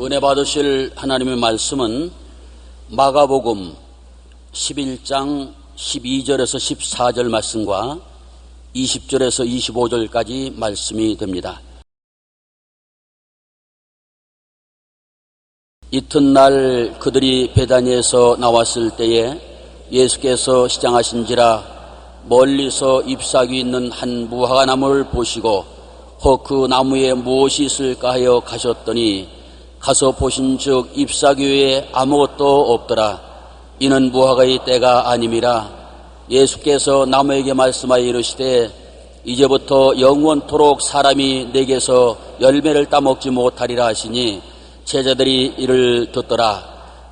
은혜 받으실 하나님의 말씀은 마가복음 11장 12절에서 14절 말씀과 20절에서 25절까지 말씀이 됩니다. 이튿날 그들이 베다니에서 나왔을 때에 예수께서 시장하신지라 멀리서 잎사귀 있는 한 무화과나무를 보시고 그 나무에 무엇이 있을까 하여 가셨더니 가서 보신즉 잎사귀 외에 아무것도 없더라. 이는 무화과의 때가 아님이라. 예수께서 나무에게 말씀하여 이르시되 이제부터 영원토록 사람이 내게서 열매를 따먹지 못하리라 하시니 제자들이 이를 듣더라.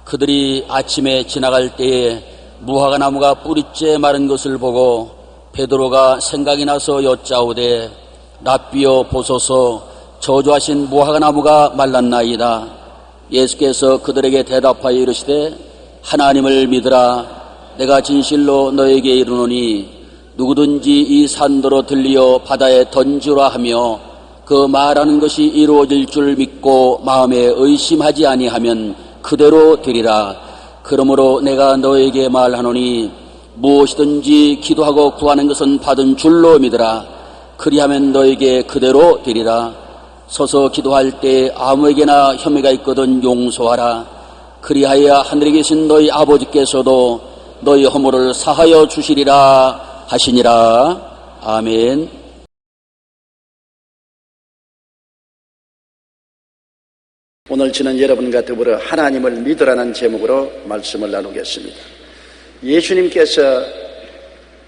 그들이 아침에 지나갈 때에 무화과 나무가 뿌리째 마른 것을 보고 베드로가 생각이 나서 여짜오되 랍비여 보소서 저주하신 무화과 나무가 말랐나이다. 예수께서 그들에게 대답하여 이르시되 하나님을 믿으라. 내가 진실로 너에게 이르노니 누구든지 이 산더러 들리어 바다에 던지라 하며 그 말하는 것이 이루어질 줄 믿고 마음에 의심하지 아니하면 그대로 되리라. 그러므로 내가 너에게 말하노니 무엇이든지 기도하고 구하는 것은 받은 줄로 믿으라. 그리하면 너에게 그대로 되리라. 서서 기도할 때 아무에게나 혐의가 있거든 용서하라. 그리하여 하늘에 계신 너희 아버지께서도 너희 허물을 사하여 주시리라 하시니라. 아멘. 오늘 저는 여러분과 더불어 하나님을 믿으라는 제목으로 말씀을 나누겠습니다. 예수님께서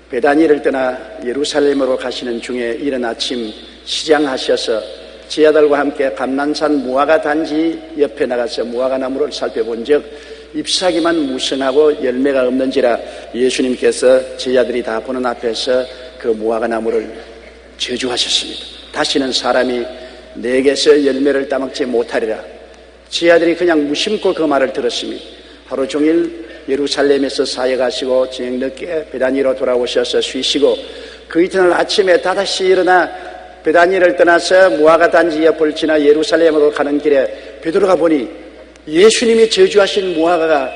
베다니를 떠나 예루살렘으로 가시는 중에 이른 아침 시장하셔서 제자들과 함께 감난산 무화과 단지 옆에 나가서 무화과 나무를 살펴본 적 잎사귀만 무성하고 열매가 없는지라 예수님께서 제자들이 다 보는 앞에서 그 무화과 나무를 저주하셨습니다. 다시는 사람이 내게서 열매를 따먹지 못하리라. 제자들이 그냥 무심코 그 말을 들었습니다. 하루 종일 예루살렘에서 사역하시고 저녁 늦게 베다니로 돌아오셔서 쉬시고 그 이튿날 아침에 다시 일어나 베다니를 떠나서 무화과 단지 옆을 지나 예루살렘으로 가는 길에 베드로가 보니 예수님이 저주하신 무화과가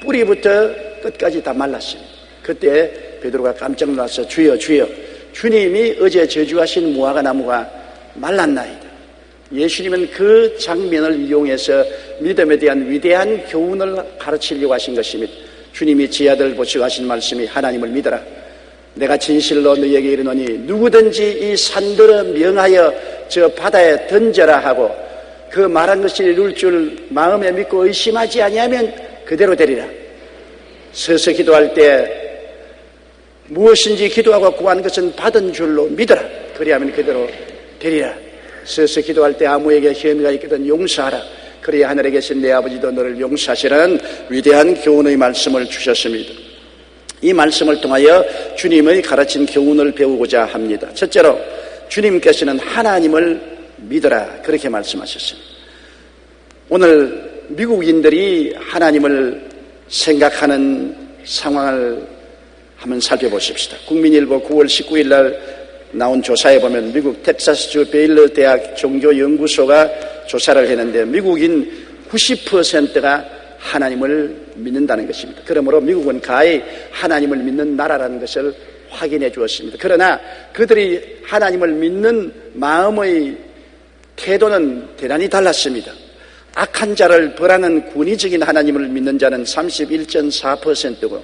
뿌리부터 끝까지 다 말랐습니다. 그때 베드로가 깜짝 놀라서 주여 주여 주님이 어제 저주하신 무화과 나무가 말랐나이다. 예수님은 그 장면을 이용해서 믿음에 대한 위대한 교훈을 가르치려고 하신 것입니다. 주님이 제자들을 보시고 하신 말씀이 하나님을 믿어라. 내가 진실로 너희에게 이르노니 누구든지 이 산들어 명하여 저 바다에 던져라 하고 그 말한 것이 이룰 줄 마음에 믿고 의심하지 아니하면 그대로 되리라. 서서 기도할 때 무엇인지 기도하고 구한 것은 받은 줄로 믿어라. 그리하면 그대로 되리라. 서서 기도할 때 아무에게 혐의가 있거든 용서하라. 그래야 하늘에 계신 내 아버지도 너를 용서하시라는 위대한 교훈의 말씀을 주셨습니다. 이 말씀을 통하여 주님의 가르친 교훈을 배우고자 합니다. 첫째로 주님께서는 하나님을 믿어라 그렇게 말씀하셨습니다. 오늘 미국인들이 하나님을 생각하는 상황을 한번 살펴보십시다. 국민일보 9월 19일 날 나온 조사에 보면 미국 텍사스주 베일러 대학 종교연구소가 조사를 했는데 미국인 90%가 하나님을 믿는다는 것입니다. 그러므로 미국은 가히 하나님을 믿는 나라라는 것을 확인해 주었습니다. 그러나 그들이 하나님을 믿는 마음의 태도는 대단히 달랐습니다. 악한 자를 벌하는 권위적인 하나님을 믿는 자는 31.4%고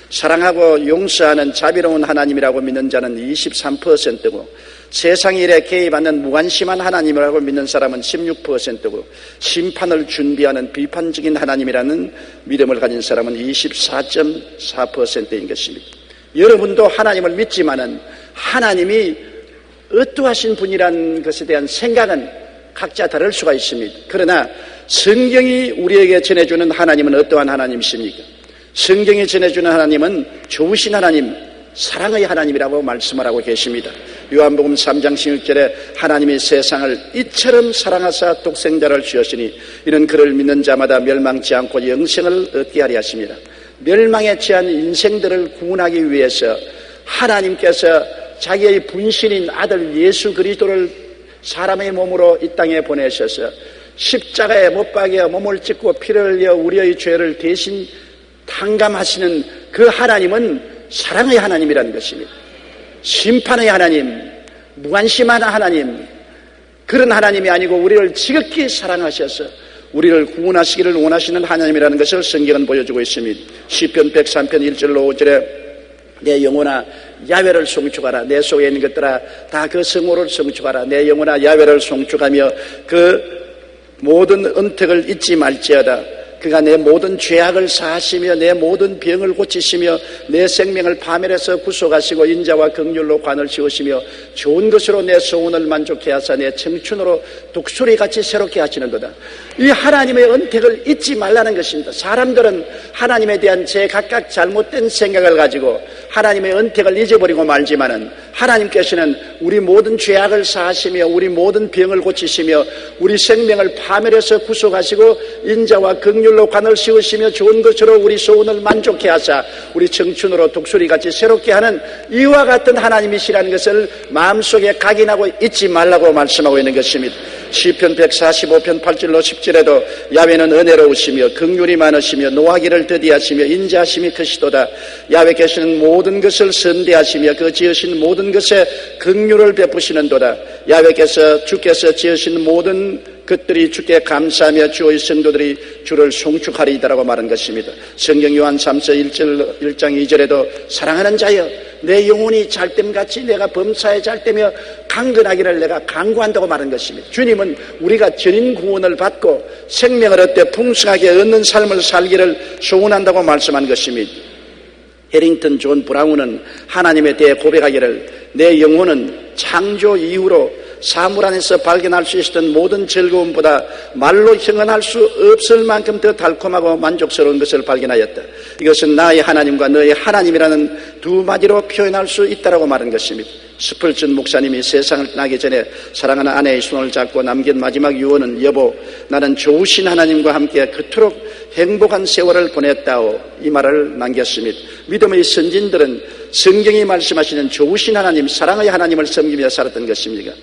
사랑하고 용서하는 자비로운 하나님이라고 믿는 자는 23%고 세상 일에 개입하는 무관심한 하나님이라고 믿는 사람은 16%고 심판을 준비하는 비판적인 하나님이라는 믿음을 가진 사람은 24.4%인 것입니다. 여러분도 하나님을 믿지만은 하나님이 어떠하신 분이라는 것에 대한 생각은 각자 다를 수가 있습니다. 그러나 성경이 우리에게 전해주는 하나님은 어떠한 하나님이십니까? 성경이 전해주는 하나님은 좋으신 하나님, 사랑의 하나님이라고 말씀을 하고 계십니다. 요한복음 3장 16절에 하나님이 세상을 이처럼 사랑하사 독생자를 주셨으니 이는 그를 믿는 자마다 멸망치 않고 영생을 얻게 하려 하십니다. 멸망에 처한 인생들을 구원하기 위해서 하나님께서 자기의 분신인 아들 예수 그리스도를 사람의 몸으로 이 땅에 보내셔서 십자가에 못 박여 몸을 찢고 피를 흘려 우리의 죄를 대신 탕감하시는 그 하나님은 사랑의 하나님이라는 것입니다. 심판의 하나님, 무관심한 하나님, 그런 하나님이 아니고 우리를 지극히 사랑하셔서 우리를 구원하시기를 원하시는 하나님이라는 것을 성경은 보여주고 있습니다. 시편 103편 1절로 5절에 내 영혼아 야훼를 송축하라. 내 속에 있는 것들아 다 그 성호를 송축하라. 내 영혼아 야훼를 송축하며 그 모든 은택을 잊지 말지어다. 그가 내 모든 죄악을 사하시며 내 모든 병을 고치시며 내 생명을 파멸해서 구속하시고 인자와 긍휼로 관을 씌우시며 좋은 것으로 내 소원을 만족해 하사 내 청춘으로 독수리같이 새롭게 하시는도다. 이 하나님의 은택을 잊지 말라는 것입니다. 사람들은 하나님에 대한 제 각각 잘못된 생각을 가지고 하나님의 은택을 잊어버리고 말지만은 하나님께서는 우리 모든 죄악을 사하시며 우리 모든 병을 고치시며 우리 생명을 파멸해서 구속하시고 인자와 긍휼로 관을 씌우시며 좋은 것으로 우리 소원을 만족해 하사 우리 청춘으로 독수리같이 새롭게 하는 이와 같은 하나님이시라는 것을 마음속에 각인하고 잊지 말라고 말씀하고 있는 것입니다. 시편 145편 8절로 10절에도 야훼는 은혜로우시며 긍휼이 많으시며 노하기를 더디하시며 인자하심이 크시도다. 야훼께서는 모든 것을 선대하시며 그 지으신 모든 것에 긍휼을 베푸시는도다. 야훼께서 주께서 지으신 모든 것들이 주께 감사하며 주의 성도들이 주를 송축하리이다라고 말한 것입니다. 성경 요한 3서 1장 2절에도 사랑하는 자여 내 영혼이 잘됨같이 내가 범사에 잘되며 강건하기를 내가 간구한다고 말한 것입니다. 주님은 우리가 전인 구원을 받고 생명을 얻되 풍성하게 얻는 삶을 살기를 소원한다고 말씀한 것입니다. 해링턴 존 브라운은 하나님에 대해 고백하기를 내 영혼은 창조 이후로 사물 안에서 발견할 수 있었던 모든 즐거움보다 말로 형언할 수 없을 만큼 더 달콤하고 만족스러운 것을 발견하였다. 이것은 나의 하나님과 너의 하나님이라는 두 마디로 표현할 수 있다라고 말한 것입니다. 스펄전 목사님이 세상을 떠나기 전에 사랑하는 아내의 손을 잡고 남긴 마지막 유언은 여보 나는 좋으신 하나님과 함께 그토록 행복한 세월을 보냈다오 이 말을 남겼습니다. 믿음의 선진들은 성경이 말씀하시는 좋으신 하나님 사랑의 하나님을 섬기며 살았던 것입니다.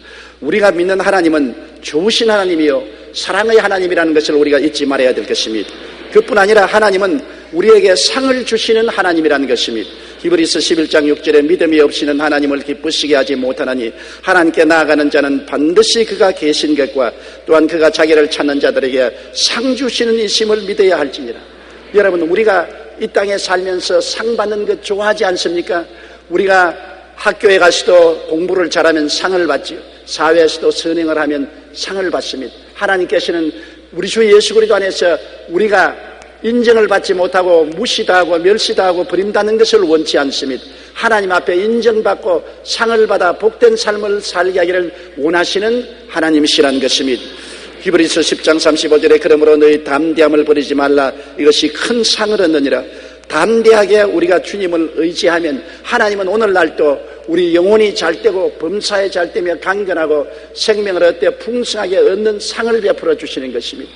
우리가 믿는 하나님은 좋으신 하나님이요 사랑의 하나님이라는 것을 우리가 잊지 말아야 될 것입니다. 그뿐 아니라 하나님은 우리에게 상을 주시는 하나님이라는 것입니다. 히브리서 11장 6절에 믿음이 없이는 하나님을 기쁘시게 하지 못하나니 하나님께 나아가는 자는 반드시 그가 계신 것과 또한 그가 자기를 찾는 자들에게 상 주시는 이심을 믿어야 할지니라. 여러분 우리가 이 땅에 살면서 상 받는 것 좋아하지 않습니까? 우리가 학교에 가서도 공부를 잘하면 상을 받지요. 사회에서도 선행을 하면 상을 받습니다. 하나님께서는 우리 주 예수 그리스도 안에서 우리가 인정을 받지 못하고 무시당하고 멸시당하고 버림받는 것을 원치 않습니다. 하나님 앞에 인정받고 상을 받아 복된 삶을 살게 하기를 원하시는 하나님이시라는 것입니다. 히브리서 10장 35절에 그러므로 너희 담대함을 버리지 말라 이것이 큰 상을 얻느니라. 담대하게 우리가 주님을 의지하면 하나님은 오늘날도 우리 영혼이 잘되고 범사에 잘되며 강건하고 생명을 얻되 풍성하게 얻는 상을 베풀어 주시는 것입니다.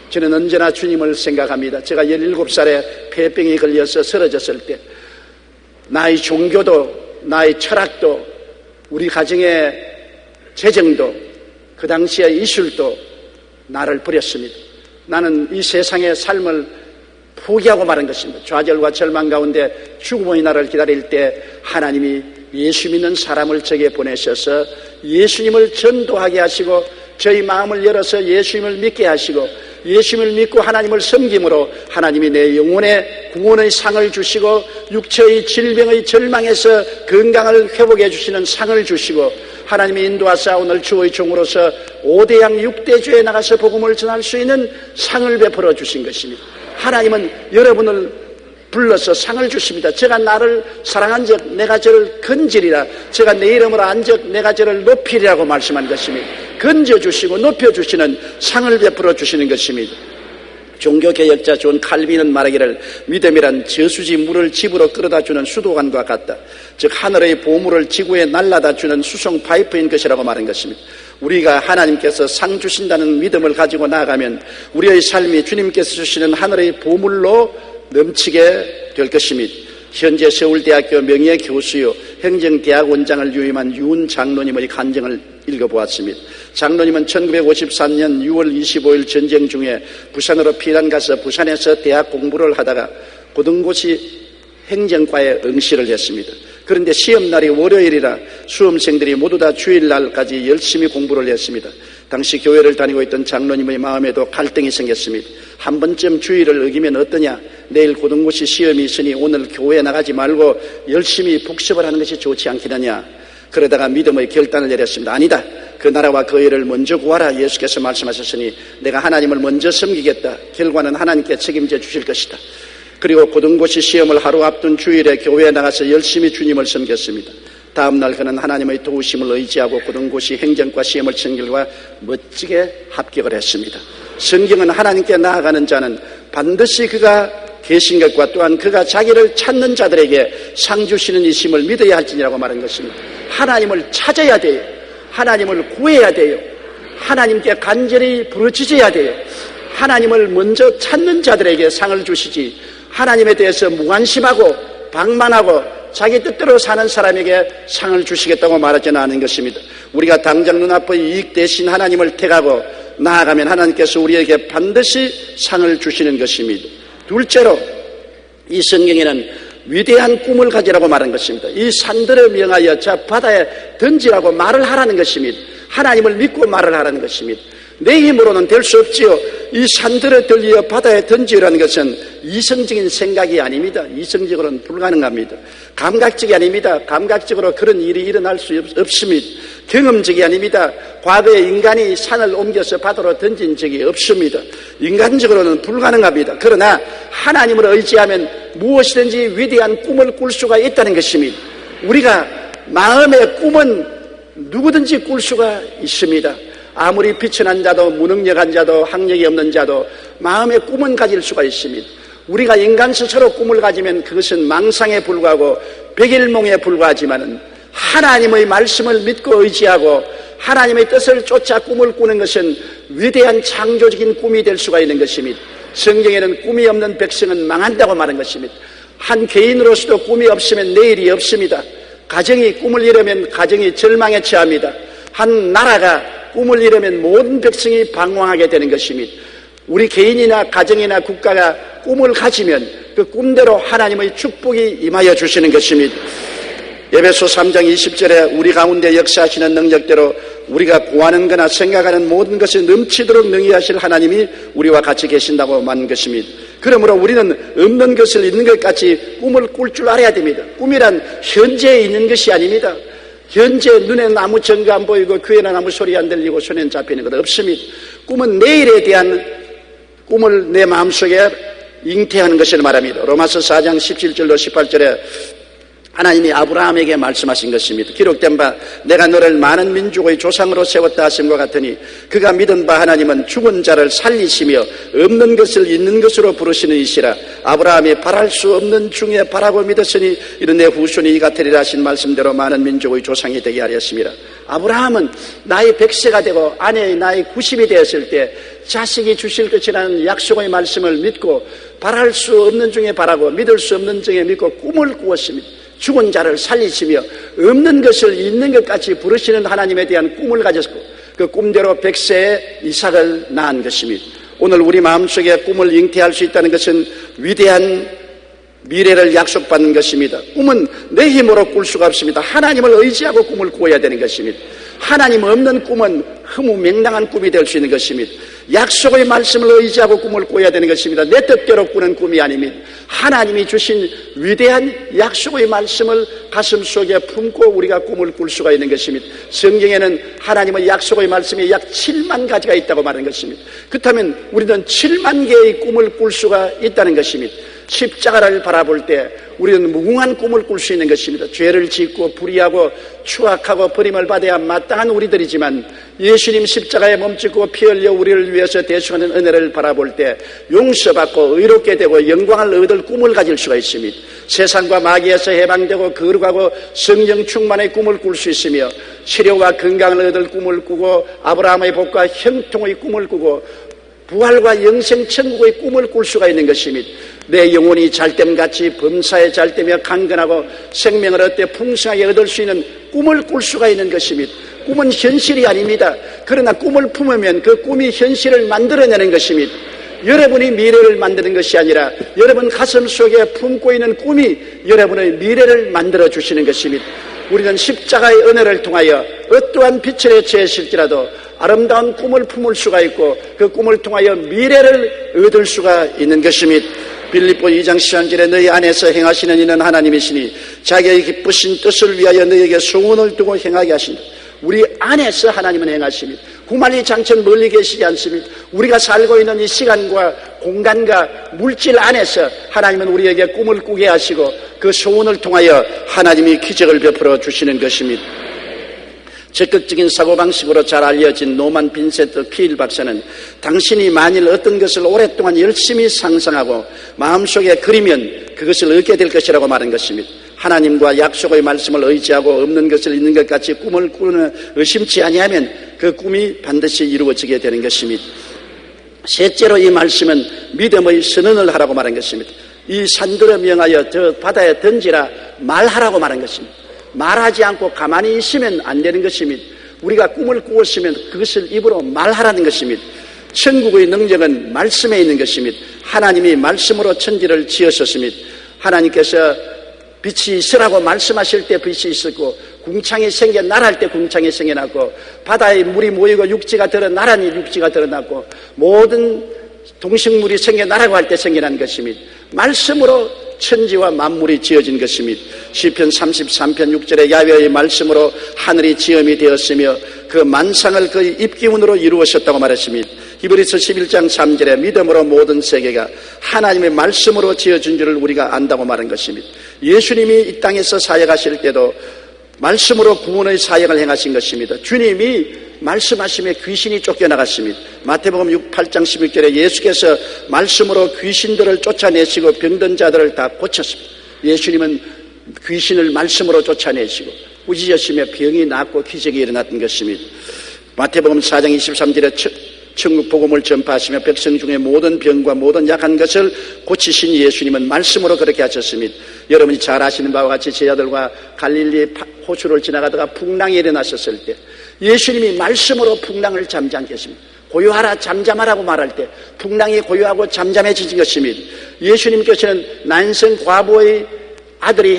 저는 언제나 주님을 생각합니다. 제가 17살에 폐병이 걸려서 쓰러졌을 때 나의 종교도 나의 철학도 우리 가정의 재정도 그 당시의 이술도 나를 버렸습니다. 나는 이 세상의 삶을 포기하고 말한 것입니다. 좌절과 절망 가운데 죽음의 날을 기다릴 때 하나님이 예수 믿는 사람을 저에게 보내셔서 예수님을 전도하게 하시고 저희 마음을 열어서 예수님을 믿게 하시고 예수님을 믿고 하나님을 섬김으로 하나님이 내 영혼의 구원의 상을 주시고 육체의 질병의 절망에서 건강을 회복해 주시는 상을 주시고 하나님이 인도하사 오늘 주의 종으로서 5대양 6대주에 나가서 복음을 전할 수 있는 상을 베풀어 주신 것입니다. 하나님은 여러분을 불러서 상을 주십니다. 제가 나를 사랑한 적 내가 저를 건지리라. 제가 내 이름으로 한 적 내가 저를 높이리라고 말씀한 것입니다. 건져주시고 높여주시는 상을 베풀어 주시는 것입니다. 종교개혁자 존 칼빈은 말하기를 믿음이란 저수지 물을 집으로 끌어다주는 수도관과 같다. 즉 하늘의 보물을 지구에 날라다주는 수송 파이프인 것이라고 말한 것입니다. 우리가 하나님께서 상 주신다는 믿음을 가지고 나아가면 우리의 삶이 주님께서 주시는 하늘의 보물로 넘치게 될 것입니다. 현재 서울대학교 명예교수요 행정대학원장을 유임한 윤 장로님의 간증을 읽어보았습니다. 장로님은 1953년 6월 25일 전쟁 중에 부산으로 피난 가서 부산에서 대학 공부를 하다가 고등고시 행정과에 응시를 했습니다. 그런데 시험날이 월요일이라 수험생들이 모두 다 주일날까지 열심히 공부를 했습니다. 당시 교회를 다니고 있던 장로님의 마음에도 갈등이 생겼습니다. 한 번쯤 주의를 어기면 어떠냐? 내일 고등고시 시험이 있으니 오늘 교회에 나가지 말고 열심히 복습을 하는 것이 좋지 않겠느냐? 그러다가 믿음의 결단을 내렸습니다. 아니다. 그 나라와 그 일을 먼저 구하라. 예수께서 말씀하셨으니 내가 하나님을 먼저 섬기겠다. 결과는 하나님께 책임져 주실 것이다. 그리고 고등고시 시험을 하루 앞둔 주일에 교회에 나가서 열심히 주님을 섬겼습니다. 다음날 그는 하나님의 도우심을 의지하고 고등고시 행정과 시험을 친 결과 멋지게 합격을 했습니다. 성경은 하나님께 나아가는 자는 반드시 그가 계신 것과 또한 그가 자기를 찾는 자들에게 상 주시는 이심을 믿어야 할지니라고 말한 것입니다. 하나님을 찾아야 돼요. 하나님을 구해야 돼요. 하나님께 간절히 부르짖어야 돼요. 하나님을 먼저 찾는 자들에게 상을 주시지 하나님에 대해서 무관심하고 방만하고 자기 뜻대로 사는 사람에게 상을 주시겠다고 말하지는 않은 것입니다. 우리가 당장 눈앞의 이익 대신 하나님을 택하고 나아가면 하나님께서 우리에게 반드시 상을 주시는 것입니다. 둘째로 이 성경에는 위대한 꿈을 가지라고 말한 것입니다. 이 산들을 명하여 저 바다에 던지라고 말을 하라는 것입니다. 하나님을 믿고 말을 하라는 것입니다. 내 힘으로는 될 수 없지요. 이 산들을 들려 바다에 던지라는 것은 이성적인 생각이 아닙니다. 이성적으로는 불가능합니다. 감각적이 아닙니다. 감각적으로 그런 일이 일어날 수 없습니다. 경험적이 아닙니다. 과거에 인간이 산을 옮겨서 바다로 던진 적이 없습니다. 인간적으로는 불가능합니다. 그러나 하나님을 의지하면 무엇이든지 위대한 꿈을 꿀 수가 있다는 것입니다. 우리가 마음의 꿈은 누구든지 꿀 수가 있습니다. 아무리 비천한 자도 무능력한 자도 학력이 없는 자도 마음의 꿈은 가질 수가 있습니다. 우리가 인간 스스로 꿈을 가지면 그것은 망상에 불과하고 백일몽에 불과하지만은 하나님의 말씀을 믿고 의지하고 하나님의 뜻을 쫓아 꿈을 꾸는 것은 위대한 창조적인 꿈이 될 수가 있는 것입니다. 성경에는 꿈이 없는 백성은 망한다고 말한 것입니다. 한 개인으로서도 꿈이 없으면 내일이 없습니다. 가정이 꿈을 이루면 가정이 절망에 처합니다. 한 나라가 꿈을 이루면 모든 백성이 방황하게 되는 것입니다. 우리 개인이나 가정이나 국가가 꿈을 가지면 그 꿈대로 하나님의 축복이 임하여 주시는 것입니다. 에베소 3장 20절에 우리 가운데 역사하시는 능력대로 우리가 구하는 거나 생각하는 모든 것이 넘치도록 능히 하실 하나님이 우리와 같이 계신다고 말한 것입니다. 그러므로 우리는 없는 것을 있는 것 같이 꿈을 꿀 줄 알아야 됩니다. 꿈이란 현재에 있는 것이 아닙니다. 현재 눈에는 아무 증거 안 보이고 귀에는 아무 소리 안 들리고 손에는 잡히는 것 없습니다. 꿈은 내일에 대한 꿈을 내 마음속에 잉태하는 것을 말합니다. 로마서 4장 17절로 18절에 하나님이 아브라함에게 말씀하신 것입니다. 기록된 바 내가 너를 많은 민족의 조상으로 세웠다 하심과 같으니 그가 믿은 바 하나님은 죽은 자를 살리시며 없는 것을 있는 것으로 부르시는 이시라. 아브라함이 바랄 수 없는 중에 바라고 믿었으니 이는 내 후손이 이 같으리라 하신 말씀대로 많은 민족의 조상이 되게 하렸습니다. 아브라함은 나이 100세가 되고 아내의 나이 90이 되었을 때 자식이 주실 것이라는 약속의 말씀을 믿고 바랄 수 없는 중에 바라고 믿을 수 없는 중에 믿고 꿈을 꾸었습니다. 죽은 자를 살리시며 없는 것을 있는 것 같이 부르시는 하나님에 대한 꿈을 가졌고 그 꿈대로 100세에 이삭을 낳은 것입니다. 오늘 우리 마음속에 꿈을 잉태할 수 있다는 것은 위대한 미래를 약속받는 것입니다. 꿈은 내 힘으로 꿀 수가 없습니다. 하나님을 의지하고 꿈을 꾸어야 되는 것입니다. 하나님 없는 꿈은 허무맹랑한 꿈이 될 수 있는 것입니다. 약속의 말씀을 의지하고 꿈을 꾸어야 되는 것입니다. 내 뜻대로 꾸는 꿈이 아닙니다. 하나님이 주신 위대한 약속의 말씀을 가슴속에 품고 우리가 꿈을 꿀 수가 있는 것입니다. 성경에는 하나님의 약속의 말씀이 약 7만 가지가 있다고 말하는 것입니다. 그렇다면 우리는 7만 개의 꿈을 꿀 수가 있다는 것입니다. 십자가를 바라볼 때 우리는 무궁한 꿈을 꿀 수 있는 것입니다. 죄를 짓고 불의하고 추악하고 버림을 받아야 마땅한 우리들이지만 예수님 십자가에 몸짓고 피 흘려 우리를 위해서 대속하는 은혜를 바라볼 때 용서받고 의롭게 되고 영광을 얻을 꿈을 가질 수가 있습니다. 세상과 마귀에서 해방되고 거룩하고 성령 충만의 꿈을 꿀 수 있으며 치료와 건강을 얻을 꿈을 꾸고 아브라함의 복과 형통의 꿈을 꾸고 부활과 영생 천국의 꿈을 꿀 수가 있는 것입니다. 내 영혼이 잘됨같이 범사에 잘되며 강건하고 생명을 얻되 풍성하게 얻을 수 있는 꿈을 꿀 수가 있는 것입니다. 꿈은 현실이 아닙니다. 그러나 꿈을 품으면 그 꿈이 현실을 만들어내는 것입니다. 여러분이 미래를 만드는 것이 아니라 여러분 가슴 속에 품고 있는 꿈이 여러분의 미래를 만들어 주시는 것입니다. 우리는 십자가의 은혜를 통하여 어떠한 빛에 처해질지라도 아름다운 꿈을 품을 수가 있고 그 꿈을 통하여 미래를 얻을 수가 있는 것입니다. 빌립보 2장 13절에 너희 안에서 행하시는 이는 하나님이시니 자기의 기쁘신 뜻을 위하여 너희에게 소원을 두고 행하게 하신다. 우리 안에서 하나님은 행하십니다. 구만리 장천 멀리 계시지 않습니다. 우리가 살고 있는 이 시간과 공간과 물질 안에서 하나님은 우리에게 꿈을 꾸게 하시고 그 소원을 통하여 하나님이 기적을 베풀어 주시는 것입니다. 적극적인 사고방식으로 잘 알려진 노만 빈센트 키일 박사는 당신이 만일 어떤 것을 오랫동안 열심히 상상하고 마음속에 그리면 그것을 얻게 될 것이라고 말한 것입니다. 하나님과 약속의 말씀을 의지하고 없는 것을 있는 것 같이 꿈을 꾸는 의심치 아니하면 그 꿈이 반드시 이루어지게 되는 것입니다. 셋째로 이 말씀은 믿음의 선언을 하라고 말한 것입니다. 이 산들을 명하여 저 바다에 던지라 말하라고 말한 것입니다. 말하지 않고 가만히 있으면 안 되는 것입니다. 우리가 꿈을 꾸었으면 그것을 입으로 말하라는 것입니다. 천국의 능력은 말씀에 있는 것입니다. 하나님이 말씀으로 천지를 지으셨습니다. 하나님께서 빛이 있으라고 말씀하실 때 빛이 있었고 궁창이 생겨나랄 때 궁창이 생겨났고 바다에 물이 모이고 육지가 드러나라니 육지가 드러났고 모든 동식물이 생겨나라고 할 때 생겨난 것입니다. 말씀으로 천지와 만물이 지어진 것입니다. 시편 33편 6절에 야훼의 말씀으로 하늘이 지음이 되었으며 그 만상을 그의 입기운으로 이루었었다고 말했습니다. 히브리서 11장 3절에 믿음으로 모든 세계가 하나님의 말씀으로 지어진 줄을 우리가 안다고 말한 것입니다. 예수님이 이 땅에서 사역하실 때도 말씀으로 구원의 사역을 행하신 것입니다. 주님이 말씀하심에 귀신이 쫓겨나갔습니다. 마태복음 8장 16절에 예수께서 말씀으로 귀신들을 쫓아내시고 병든 자들을 다 고쳤습니다. 예수님은 귀신을 말씀으로 쫓아내시고 꾸짖으시며 병이 낫고 기적이 일어났던 것입니다. 마태복음 4장 23절에 천국 복음을 전파하시며 백성 중에 모든 병과 모든 약한 것을 고치신 예수님은 말씀으로 그렇게 하셨습니다. 여러분이 잘 아시는 바와 같이 제자들과 갈릴리 호수를 지나가다가 풍랑이 일어났었을 때 예수님이 말씀으로 풍랑을 잠잠케 했습니다. 고요하라 잠잠하라고 말할 때 풍랑이 고요하고 잠잠해진 것입니다. 예수님께서는 난생 과부의 아들이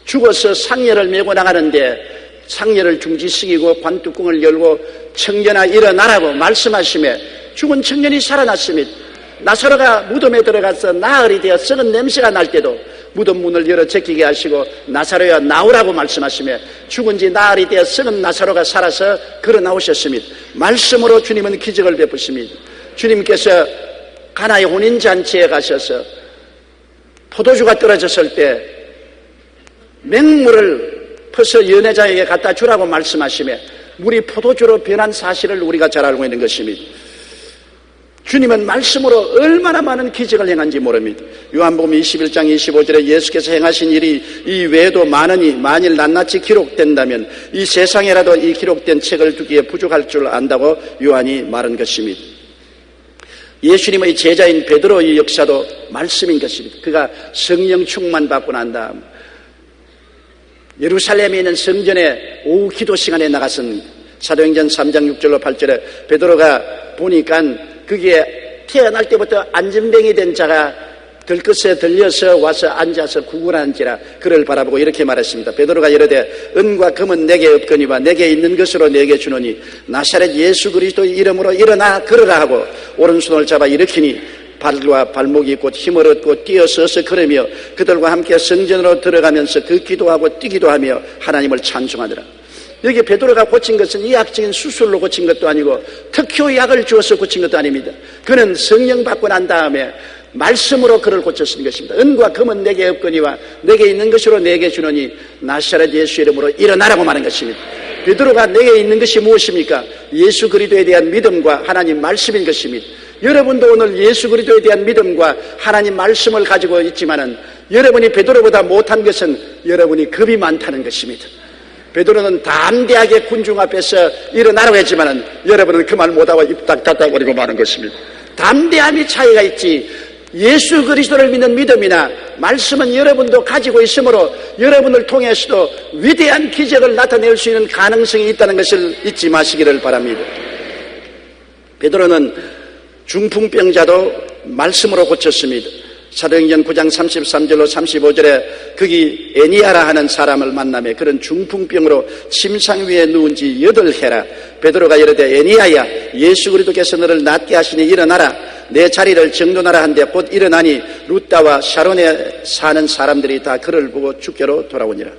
죽어서 상여를 메고 나가는데 상여를 중지시키고 관뚜껑을 열고 청년아 일어나라고 말씀하시며 죽은 청년이 살아났습니다. 나사로가 무덤에 들어가서 나흘이 되어 썩은 냄새가 날 때도 무덤 문을 열어 제끼게 하시고 나사로야 나오라고 말씀하시며 죽은 지 나흘이 되어 썩은 나사로가 살아서 걸어 나오셨습니다. 말씀으로 주님은 기적을 베푸십니다. 주님께서 가나의 혼인잔치에 가셔서 포도주가 떨어졌을 때 맹물을 퍼서 연애자에게 갖다 주라고 말씀하시며 물이 포도주로 변한 사실을 우리가 잘 알고 있는 것입니다. 주님은 말씀으로 얼마나 많은 기적을 행한지 모릅니다. 요한복음 21장 25절에 예수께서 행하신 일이 이 외에도 많으니 만일 낱낱이 기록된다면 이 세상에라도 이 기록된 책을 두기에 부족할 줄 안다고 요한이 말한 것입니다. 예수님의 제자인 베드로의 역사도 말씀인 것입니다. 그가 성령 충만 받고 난 다음 예루살렘에 있는 성전에 오후 기도 시간에 나갔습니다. 사도행전 3장 6절로 8절에 베드로가 보니까 그게 태어날 때부터 안전병이 된 자가 들것에 들려서 와서 앉아서 구걸하는지라 그를 바라보고 이렇게 말했습니다. 베드로가 이르되 은과 금은 내게 없거니와 내게 있는 것으로 내게 주노니 나사렛 예수 그리스도의 이름으로 일어나 걸으라 하고 오른손을 잡아 일으키니 발과 발목이 곧 힘을 얻고 뛰어서서 걸으며 그들과 함께 성전으로 들어가면서 걷기도 하고 뛰기도 하며 하나님을 찬송하더라. 여기 베드로가 고친 것은 의학적인 수술로 고친 것도 아니고 특효 약을 주어서 고친 것도 아닙니다. 그는 성령 받고 난 다음에 말씀으로 그를 고쳤은 것입니다. 은과 금은 내게 없거니와 내게 있는 것으로 내게 주노니 나사렛 예수 이름으로 일어나라고 말한 것입니다. 베드로가 내게 있는 것이 무엇입니까? 예수 그리스도에 대한 믿음과 하나님 말씀인 것입니다. 여러분도 오늘 예수 그리스도에 대한 믿음과 하나님 말씀을 가지고 있지만은 여러분이 베드로보다 못한 것은 여러분이 겁이 많다는 것입니다. 베드로는 담대하게 군중 앞에서 일어나라고 했지만은 여러분은 그 말 못하고 입 딱 닫아버리고 마는 것입니다. 담대함이 차이가 있지. 예수 그리스도를 믿는 믿음이나 말씀은 여러분도 가지고 있으므로 여러분을 통해서도 위대한 기적을 나타낼 수 있는 가능성이 있다는 것을 잊지 마시기를 바랍니다. 베드로는 중풍병자도 말씀으로 고쳤습니다. 사도행전 9장 33절로 35절에 거기 애니아라 하는 사람을 만나며 그런 중풍병으로 침상 위에 누운 지 8해라. 베드로가 이르되 애니아야, 예수 그리스도께서 너를 낫게 하시니 일어나라. 내 자리를 정돈하라 한데 곧 일어나니 루다와 샤론에 사는 사람들이 다 그를 보고 주께로 돌아오니라.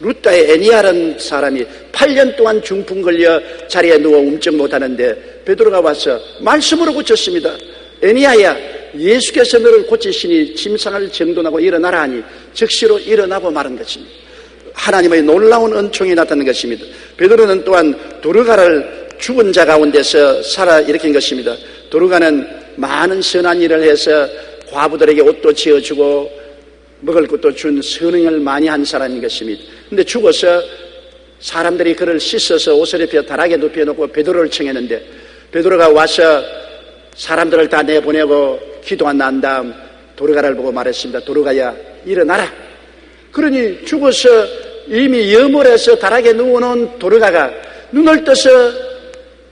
루다의 애니아라는 사람이 8년 동안 중풍 걸려 자리에 누워 움쩍 못하는데 베드로가 와서 말씀으로 고쳤습니다. 애니아야, 예수께서 너를 고치시니 침상을 정돈하고 일어나라 하니 즉시로 일어나고 말한 것입니다. 하나님의 놀라운 은총이 나타난 것입니다. 베드로는 또한 도르가를 죽은 자 가운데서 살아 일으킨 것입니다. 도르가는 많은 선한 일을 해서 과부들에게 옷도 지어주고 먹을 것도 준 선행을 많이 한 사람인 것입니다. 그런데 죽어서 사람들이 그를 씻어서 옷을 입혀 다락에 눕혀놓고 베드로를 청했는데 베드로가 와서 사람들을 다 내보내고 기도한 난 다음 도르가를 보고 말했습니다. 도르가야, 일어나라. 그러니 죽어서 이미 염월해서 다락에 누워놓은 도르가가 눈을 떠서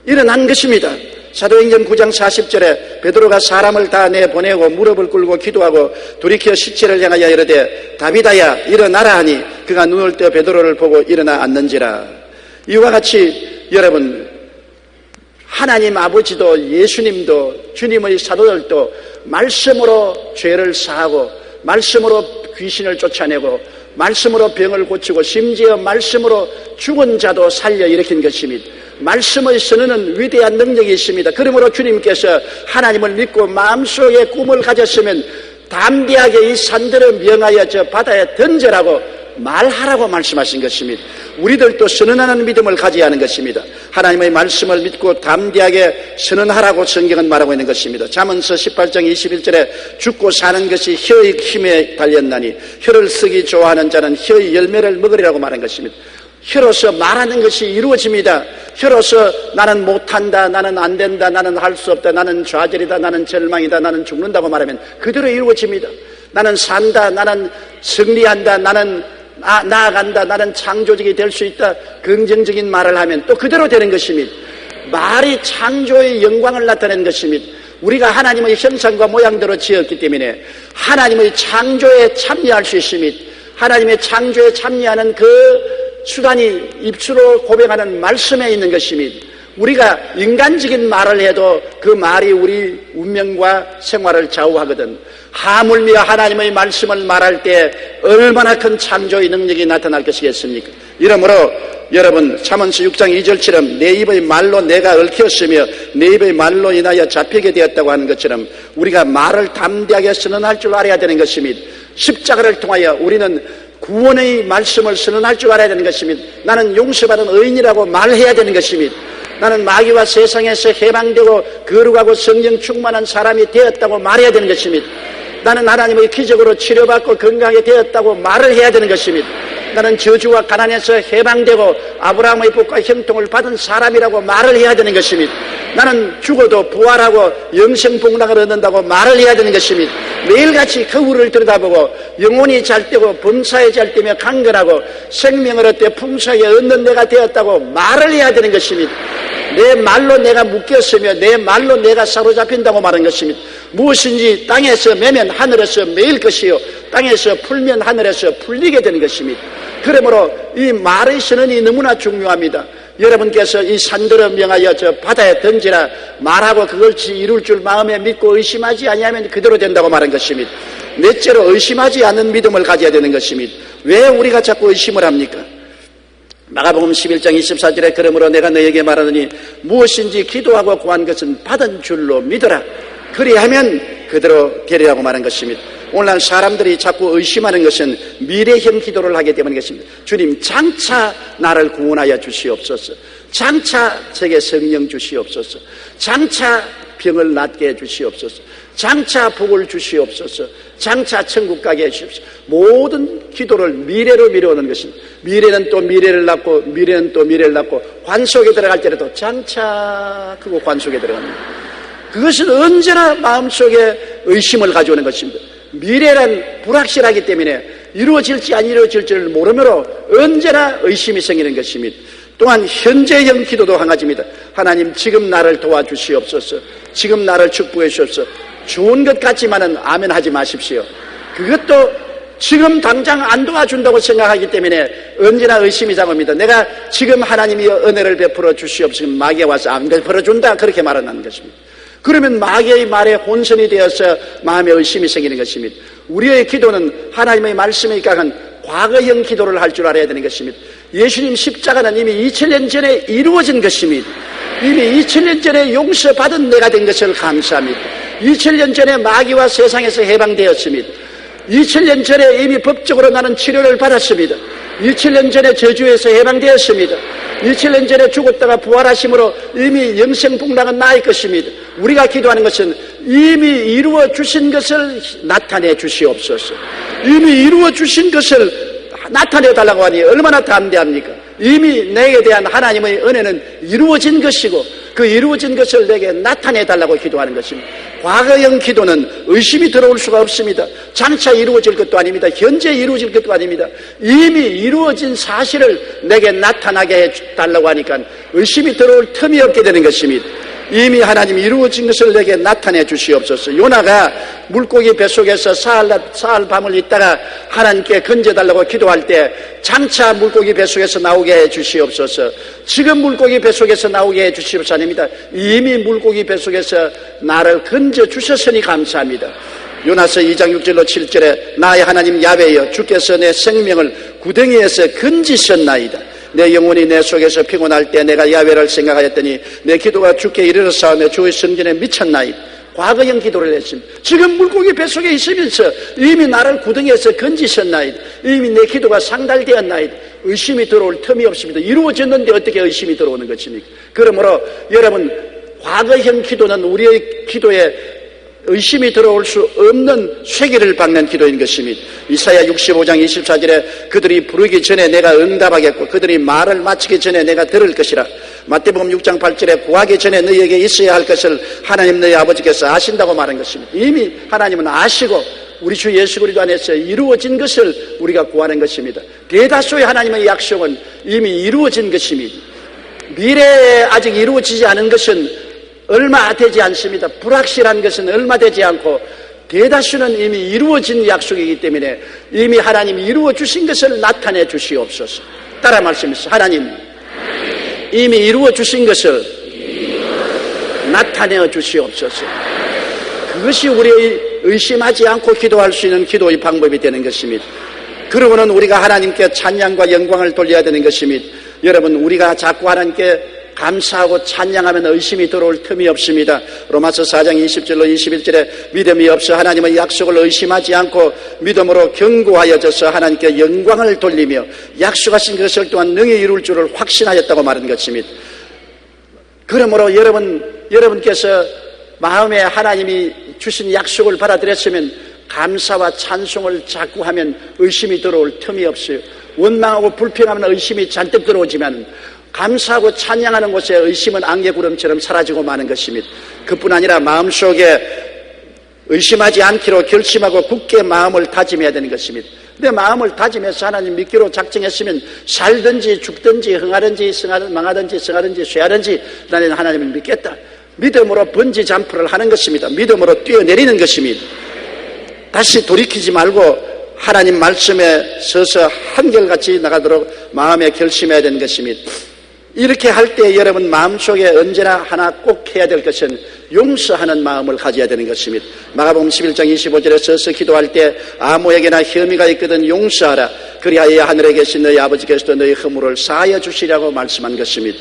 일어난 것입니다. 사도행전 9장 40절에 베드로가 사람을 다 내보내고 무릎을 꿇고 기도하고 돌이켜 시체를 향하여 이르되 다비다야, 일어나라 하니 그가 눈을 떠 베드로를 보고 일어나 앉는지라. 이와 같이 여러분, 하나님 아버지도 예수님도 주님의 사도들도 말씀으로 죄를 사하고 말씀으로 귀신을 쫓아내고 말씀으로 병을 고치고 심지어 말씀으로 죽은 자도 살려 일으킨 것입니다. 말씀의 선언은 위대한 능력이 있습니다. 그러므로 주님께서 하나님을 믿고 마음속에 꿈을 가졌으면 담대하게 이 산들을 명하여 저 바다에 던져라고 말하라고 말씀하신 것입니다. 우리들도 선언하는 믿음을 가져야 하는 것입니다. 하나님의 말씀을 믿고 담대하게 선언하라고 성경은 말하고 있는 것입니다. 잠언서 18장 21절에 죽고 사는 것이 혀의 힘에 달렸나니 혀를 쓰기 좋아하는 자는 혀의 열매를 먹으리라고 말한 것입니다. 혀로서 말하는 것이 이루어집니다. 혀로서 나는 못한다, 나는 안 된다, 나는 할 수 없다, 나는 좌절이다, 나는 절망이다, 나는 죽는다고 말하면 그대로 이루어집니다. 나는 산다, 나는 승리한다, 나는 나아간다, 나는 창조적이 될 수 있다, 긍정적인 말을 하면 또 그대로 되는 것입니다. 말이 창조의 영광을 나타내는 것입니다. 우리가 하나님의 형상과 모양대로 지었기 때문에 하나님의 창조에 참여할 수 있습니다. 하나님의 창조에 참여하는 그 수단이 입술로 고백하는 말씀에 있는 것입니다. 우리가 인간적인 말을 해도 그 말이 우리 운명과 생활을 좌우하거든. 하물며 하나님의 말씀을 말할 때 얼마나 큰 창조의 능력이 나타날 것이겠습니까? 이러므로 여러분, 잠언서 6장 2절처럼 내 입의 말로 내가 얽혔으며 내 입의 말로 인하여 잡히게 되었다고 하는 것처럼 우리가 말을 담대하게 선언할 줄 알아야 되는 것입니다. 십자가를 통하여 우리는 구원의 말씀을 선언할 줄 알아야 되는 것입니다. 나는 용서받은 의인이라고 말해야 되는 것입니다. 나는 마귀와 세상에서 해방되고 거룩하고 성령 충만한 사람이 되었다고 말해야 되는 것입니다. 나는 하나님의 기적으로 치료받고 건강하게 되었다고 말을 해야 되는 것입니다. 나는 저주와 가난에서 해방되고 아브라함의 복과 형통을 받은 사람이라고 말을 해야 되는 것입니다. 나는 죽어도 부활하고 영생복락을 얻는다고 말을 해야 되는 것입니다. 매일같이 거울을 들여다보고 영혼이 잘되고 범사에 잘되며 강건하고 생명을 얻되 풍성하게 얻는 내가 되었다고 말을 해야 되는 것입니다. 내 말로 내가 묶였으며 내 말로 내가 사로잡힌다고 말한 것입니다. 무엇인지 땅에서 매면 하늘에서 매일 것이요 땅에서 풀면 하늘에서 풀리게 되는 것입니다. 그러므로 이 말의 선언이 너무나 중요합니다. 여러분께서 이 산들을 명하여 저 바다에 던지라 말하고 그걸 이룰 줄 마음에 믿고 의심하지 아니하면 그대로 된다고 말한 것입니다. 넷째로 의심하지 않는 믿음을 가져야 되는 것입니다. 왜 우리가 자꾸 의심을 합니까? 마가복음 11장 24절에 그러므로 내가 너에게 말하노니 무엇인지 기도하고 구한 것은 받은 줄로 믿어라. 그리하면 그대로 되리라고 말한 것입니다. 오늘날 사람들이 자꾸 의심하는 것은 미래형 기도를 하게 되는 것입니다. 주님, 장차 나를 구원하여 주시옵소서. 장차 제게 성령 주시옵소서. 장차 병을 낫게 해 주시옵소서. 장차 복을 주시옵소서. 장차 천국 가게 해 주시옵소서. 모든 기도를 미래로 미뤄오는 것입니다. 미래는 또 미래를 낳고 미래는 또 미래를 낳고 관 속에 들어갈 때에도 장차 그거 관 속에 들어갑니다. 그것은 언제나 마음속에 의심을 가져오는 것입니다. 미래란 불확실하기 때문에 이루어질지 안 이루어질지를 모르므로 언제나 의심이 생기는 것입니다. 또한 현재형 기도도 한 가지입니다. 하나님, 지금 나를 도와주시옵소서. 지금 나를 축복해 주옵소서. 좋은 것 같지만은 아멘 하지 마십시오. 그것도 지금 당장 안 도와준다고 생각하기 때문에 언제나 의심이 잡습니다. 내가 지금 하나님이 은혜를 베풀어 주시옵소서. 마귀가 와서 안 베풀어 준다, 그렇게 말하는 것입니다. 그러면 마귀의 말에 혼선이 되어서 마음에 의심이 생기는 것입니다. 우리의 기도는 하나님의 말씀에 입각한 과거형 기도를 할 줄 알아야 되는 것입니다. 예수님 십자가는 이미 2000년 전에 이루어진 것입니다. 이미 2000년 전에 용서받은 내가 된 것을 감사합니다. 2000년 전에 마귀와 세상에서 해방되었습니다. 2000년 전에 이미 법적으로 나는 치료를 받았습니다. 2000년 전에 저주에서 해방되었습니다. 2000년 전에 죽었다가 부활하심으로 이미 영생복락은 나의 것입니다. 우리가 기도하는 것은 이미 이루어 주신 것을 나타내 주시옵소서. 이미 이루어 주신 것을 나타내 달라고 하니 얼마나 담대합니까? 이미 내게 대한 하나님의 은혜는 이루어진 것이고 그 이루어진 것을 내게 나타내 달라고 기도하는 것입니다. 과거형 기도는 의심이 들어올 수가 없습니다. 장차 이루어질 것도 아닙니다. 현재 이루어질 것도 아닙니다. 이미 이루어진 사실을 내게 나타나게 해달라고 하니까 의심이 들어올 틈이 없게 되는 것입니다. 이미 하나님이 이루어진 것을 내게 나타내 주시옵소서. 요나가 물고기 뱃속에서 사흘 밤을 있다가 하나님께 건져달라고 기도할 때 장차 물고기 뱃속에서 나오게 해 주시옵소서. 지금 물고기 뱃속에서 나오게 해 주시옵소서. 아닙니다. 이미 물고기 뱃속에서 나를 건져 주셨으니 감사합니다. 요나서 2장 6절로 7절에 나의 하나님 야훼여 주께서 내 생명을 구덩이에서 건지셨나이다. 내 영혼이 내 속에서 피곤할 때 내가 야훼를 생각하였더니 내 기도가 주께 이르러 싸우며 주의 성전에 미쳤나이다. 과거형 기도를 했습니다. 지금 물고기 뱃속에 있으면서 이미 나를 구덩이에서 건지셨나이다. 이미 내 기도가 상달되었나이다. 의심이 들어올 틈이 없습니다. 이루어졌는데 어떻게 의심이 들어오는 것입니까? 그러므로 여러분, 과거형 기도는 우리의 기도에 의심이 들어올 수 없는 쇠기를 박는 기도인 것입니다. 이사야 65장 24절에 그들이 부르기 전에 내가 응답하겠고 그들이 말을 마치기 전에 내가 들을 것이라. 마태복음 6장 8절에 구하기 전에 너희에게 있어야 할 것을 하나님 너희 아버지께서 아신다고 말한 것입니다. 이미 하나님은 아시고 우리 주 예수 그리스도 안에서 이루어진 것을 우리가 구하는 것입니다. 대다수의 하나님의 약속은 이미 이루어진 것입니다. 미래에 아직 이루어지지 않은 것은 얼마 되지 않습니다. 불확실한 것은 얼마 되지 않고 대다수는 이미 이루어진 약속이기 때문에 이미 하나님이 이루어 주신 것을 나타내 주시옵소서. 따라 말씀하시죠. 하나님, 이미 이루어 주신 것을 나타내 주시옵소서. 그것이 우리의 의심하지 않고 기도할 수 있는 기도의 방법이 되는 것입니다. 그러고는 우리가 하나님께 찬양과 영광을 돌려야 되는 것입니다. 여러분, 우리가 자꾸 하나님께 감사하고 찬양하면 의심이 들어올 틈이 없습니다. 로마서 4장 20절로 21절에 믿음이 없어 하나님의 약속을 의심하지 않고 믿음으로 견고하여져서 하나님께 영광을 돌리며 약속하신 것을 또한 능히 이룰 줄을 확신하였다고 말한 것입니다. 그러므로 여러분께서 마음에 하나님이 주신 약속을 받아들였으면 감사와 찬송을 자꾸 하면 의심이 들어올 틈이 없어요. 원망하고 불평하면 의심이 잔뜩 들어오지만 감사하고 찬양하는 곳에 의심은 안개구름처럼 사라지고 마는 것입니다. 그뿐 아니라 마음속에 의심하지 않기로 결심하고 굳게 마음을 다짐해야 되는 것입니다. 내 마음을 다짐해서 하나님 믿기로 작정했으면 살든지 죽든지 흥하든지 망하든지 성하든지 쇠하든지 나는 하나님을 믿겠다. 믿음으로 번지 잠프를 하는 것입니다. 믿음으로 뛰어내리는 것입니다. 다시 돌이키지 말고 하나님 말씀에 서서 한결같이 나가도록 마음에 결심해야 되는 것입니다. 이렇게 할 때 여러분 마음속에 언제나 하나 꼭 해야 될 것은 용서하는 마음을 가져야 되는 것입니다. 마가복음 11장 25절에 서서 기도할 때 아무에게나 혐의가 있거든 용서하라. 그리하여 하늘에 계신 너희 아버지께서도 너희 허물을 사하여 주시라고 말씀한 것입니다.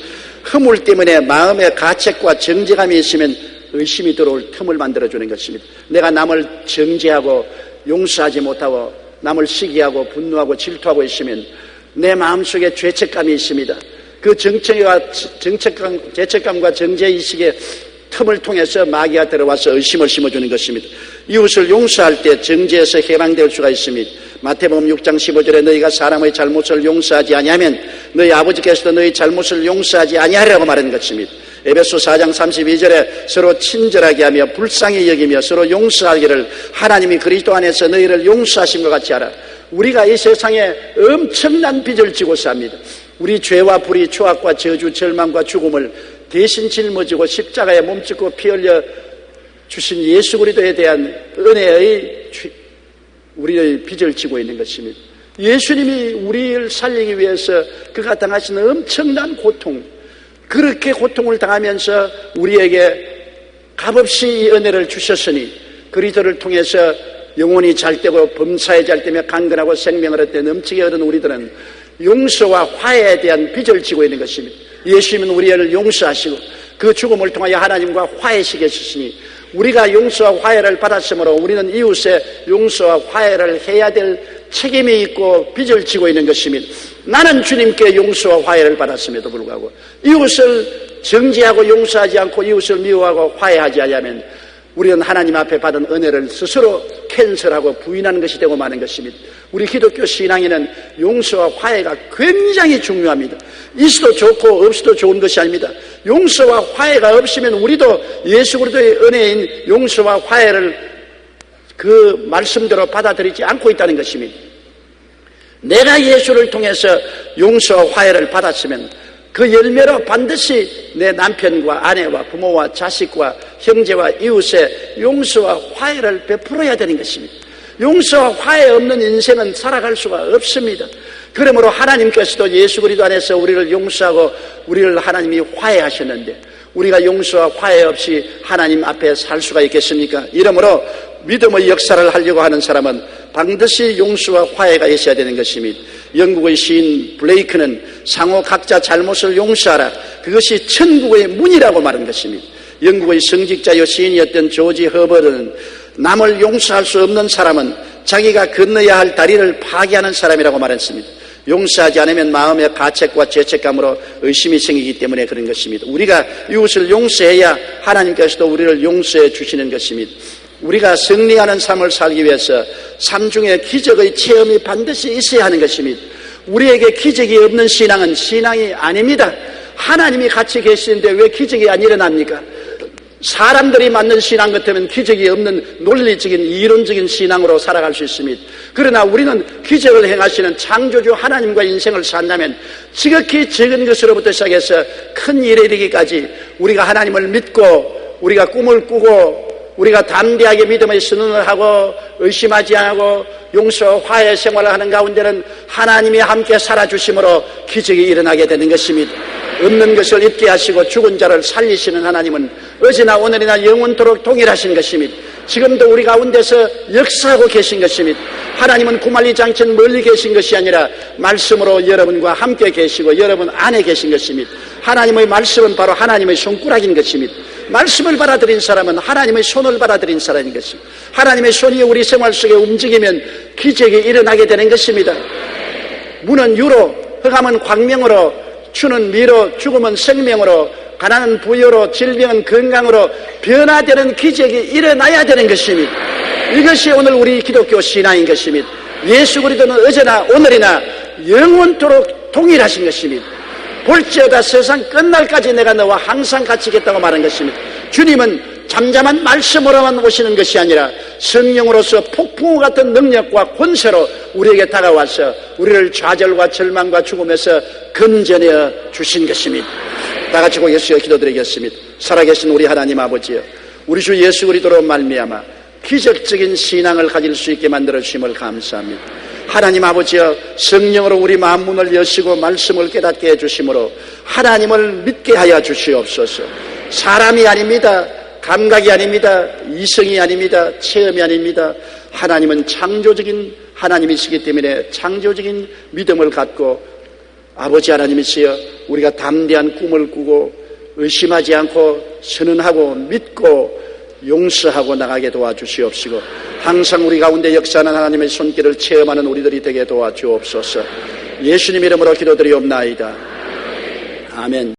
허물 때문에 마음에 가책과 정죄감이 있으면 의심이 들어올 틈을 만들어주는 것입니다. 내가 남을 정죄하고 용서하지 못하고 남을 시기하고 분노하고 질투하고 있으면 내 마음속에 죄책감이 있습니다. 그 죄책감과 정죄의식의 틈을 통해서 마귀가 들어와서 의심을 심어주는 것입니다. 이웃을 용서할 때 정죄에서 해방될 수가 있습니다. 마태복음 6장 15절에 너희가 사람의 잘못을 용서하지 아니하면 너희 아버지께서도 너희 잘못을 용서하지 아니하리라고 말하는 것입니다. 에베소 4장 32절에 서로 친절하게 하며 불쌍히 여기며 서로 용서하기를 하나님이 그리스도 안에서 너희를 용서하신 것 같이 하라. 우리가 이 세상에 엄청난 빚을 지고 삽니다. 우리 죄와 불의, 추악과 저주, 절망과 죽음을 대신 짊어지고 십자가에 몸짓고 피 흘려 주신 예수 그리스도에 대한 은혜의 우리의 빚을 지고 있는 것입니다. 예수님이 우리를 살리기 위해서 그가 당하신 엄청난 고통, 그렇게 고통을 당하면서 우리에게 값없이 이 은혜를 주셨으니 그리스도를 통해서 영혼이 잘되고 범사에 잘되며 강건하고 생명을 얻되 넘치게 얻은 우리들은 용서와 화해에 대한 빚을 지고 있는 것입니다. 예수님은 우리를 용서하시고 그 죽음을 통하여 하나님과 화해시켰으니 우리가 용서와 화해를 받았으므로 우리는 이웃의 용서와 화해를 해야 될 책임이 있고 빚을 지고 있는 것입니다. 나는 주님께 용서와 화해를 받았음에도 불구하고 이웃을 정죄하고 용서하지 않고 이웃을 미워하고 화해하지 않으면 우리는 하나님 앞에 받은 은혜를 스스로 캔슬하고 부인하는 것이 되고 마는 것입니다. 우리 기독교 신앙에는 용서와 화해가 굉장히 중요합니다. 있어도 좋고 없어도 좋은 것이 아닙니다. 용서와 화해가 없으면 우리도 예수 그리스도의 은혜인 용서와 화해를 그 말씀대로 받아들이지 않고 있다는 것입니다. 내가 예수를 통해서 용서와 화해를 받았으면 그 열매로 반드시 내 남편과 아내와 부모와 자식과 형제와 이웃에 용서와 화해를 베풀어야 되는 것입니다. 용서와 화해 없는 인생은 살아갈 수가 없습니다. 그러므로 하나님께서도 예수 그리스도 안에서 우리를 용서하고 우리를 하나님이 화해하셨는데 우리가 용서와 화해 없이 하나님 앞에 살 수가 있겠습니까? 이러므로 믿음의 역사를 하려고 하는 사람은 반드시 용서와 화해가 있어야 되는 것입니다. 영국의 시인 블레이크는 상호 각자 잘못을 용서하라, 그것이 천국의 문이라고 말한 것입니다. 영국의 성직자여 시인이었던 조지 허버트는 남을 용서할 수 없는 사람은 자기가 건너야 할 다리를 파괴하는 사람이라고 말했습니다. 용서하지 않으면 마음의 가책과 죄책감으로 의심이 생기기 때문에 그런 것입니다. 우리가 이웃을 용서해야 하나님께서도 우리를 용서해 주시는 것입니다. 우리가 승리하는 삶을 살기 위해서 삶 중에 기적의 체험이 반드시 있어야 하는 것입니다. 우리에게 기적이 없는 신앙은 신앙이 아닙니다. 하나님이 같이 계시는데 왜 기적이 안 일어납니까? 사람들이 만든 신앙 같으면 기적이 없는 논리적인 이론적인 신앙으로 살아갈 수 있습니다. 그러나 우리는 기적을 행하시는 창조주 하나님과 인생을 산다면 지극히 적은 것으로부터 시작해서 큰 일에 이르기까지 우리가 하나님을 믿고 우리가 꿈을 꾸고 우리가 담대하게 믿음의 선언을 하고 의심하지 않고 용서 화해 생활을 하는 가운데는 하나님이 함께 살아주심으로 기적이 일어나게 되는 것입니다. 없는 것을 있게 하시고 죽은 자를 살리시는 하나님은 어제나 오늘이나 영원토록 동일하신 것입니다. 지금도 우리 가운데서 역사하고 계신 것입니다. 하나님은 구말리 장천 멀리 계신 것이 아니라 말씀으로 여러분과 함께 계시고 여러분 안에 계신 것입니다. 하나님의 말씀은 바로 하나님의 손가락인 것입니다. 말씀을 받아들인 사람은 하나님의 손을 받아들인 사람인 것입니다. 하나님의 손이 우리 생활 속에 움직이면 기적이 일어나게 되는 것입니다. 문은 유로, 흑암은 광명으로, 추는 미로, 죽음은 생명으로, 가난은 부여로, 질병은 건강으로 변화되는 기적이 일어나야 되는 것입니다. 이것이 오늘 우리 기독교 신앙인 것입니다. 예수 그리스도는 어제나 오늘이나 영원토록 동일하신 것입니다. 볼지어다 세상 끝날까지 내가 너와 항상 같이 있겠다고 말한 것입니다. 주님은 잠잠한 말씀으로만 오시는 것이 아니라 성령으로서 폭풍우 같은 능력과 권세로 우리에게 다가와서 우리를 좌절과 절망과 죽음에서 건져내어 주신 것입니다. 다 같이 고개서 기도드리겠습니다. 살아계신 우리 하나님 아버지여, 우리 주 예수 그리스도로 말미암아 기적적인 신앙을 가질 수 있게 만들어 주심을 감사합니다. 하나님 아버지여, 성령으로 우리 마음 문을 여시고 말씀을 깨닫게 해주심으로 하나님을 믿게 하여 주시옵소서. 사람이 아닙니다. 감각이 아닙니다. 이성이 아닙니다. 체험이 아닙니다. 하나님은 창조적인 하나님이시기 때문에 창조적인 믿음을 갖고 아버지 하나님이시여, 우리가 담대한 꿈을 꾸고 의심하지 않고 선언하고 믿고 용서하고 나가게 도와주시옵시고 항상 우리 가운데 역사하는 하나님의 손길을 체험하는 우리들이 되게 도와주옵소서. 예수님 이름으로 기도드리옵나이다. 아멘.